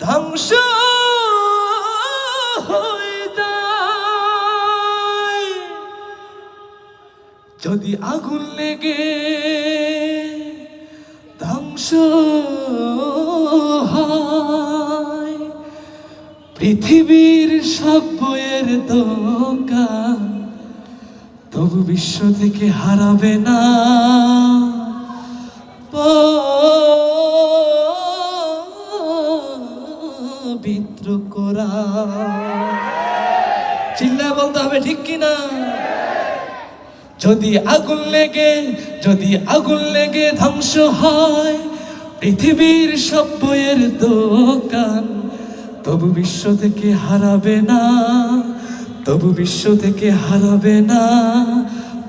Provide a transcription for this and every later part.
ধ্বংস হয়ে যায়। যদি আগুন লেগে ধ্বংস হয়, পৃথিবীর সব বইয়ের দোকান তবু বিশ্ব থেকে হারাবে না পবিত্র কোরআন। চিল্লায় বলতে হবে ঠিক কিনা? যদি আগুন লেগে ধ্বংস হয় পৃথিবীর সব বইয়ের দোকান, তবু বিশ্ব থেকে হারাবে না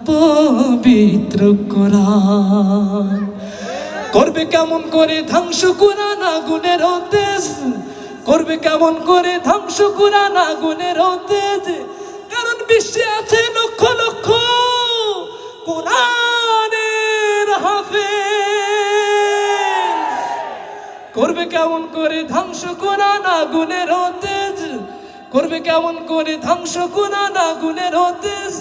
পবিত্র কোরআন। করবে কেমন করে ধ্বংস কোরআন আগুনের তেজ, করবে কেমন করে ধ্বংস কোরআন আগুনের তেজ, কারণ বিশ্বে আছে লক্ষ লক্ষ কোরআনের হাফেজ। করবে কেমন করে ধ্বংস কোরআন আগুনের তেজ, করবে কেমন করে ধ্বংস কোরআন আগুনের তেজ,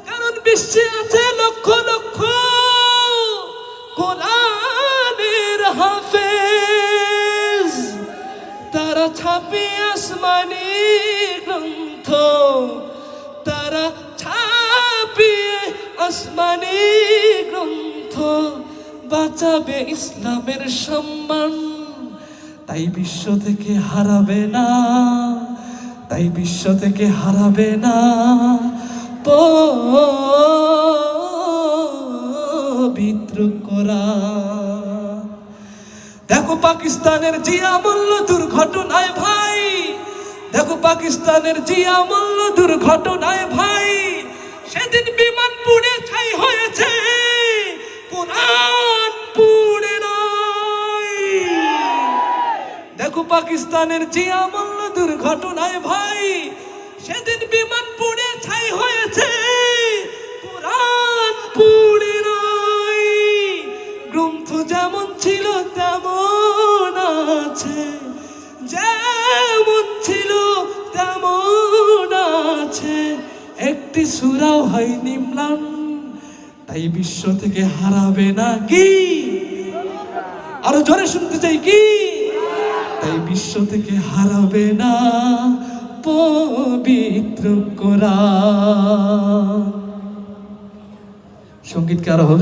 কারণ বিশ্বে আছে লক্ষ লক্ষ কোরআনের হাফেজ। তারা ছাপে আসমানি গ্রন্থ, তারা ছাপিয়ে আসমানি গ্রন্থ, বাঁচাবে ইসলামের সম্মান। তাই বিশ্ব থেকে হারাবে না পবিত্র কোরআন। দেখো পাকিস্তানের জিয়া মল্ল দুর্ঘটনায় ভাই, দেখো পাকিস্তানের জিয়া মল্ল দুর্ঘটনায় ভাই, সেদিন বিমান পুড়ে ছাই হয়েছে, কোরআন পুড়ে নয়। দেখো পাকিস্তানের জিয়া মল্ল দুর্ঘটনায় ভাই, সেদিন বিমান পুড়ে ছাই হয়েছে, কোরআন পুড়ে নয়। গ্রন্থ যেমন ছিল তেমন আছে, যেমন ছিল তেমন আছে, একটি সূরাও হয়নি ম্লান। তাই বিশ্ব থেকে হারাবে না কি? আরো জোরে শুনতে চাই কি? তাই বিশ্ব থেকে হারাবে না পবিত্র কোরআন। সঙ্গীত কি আরো হবে?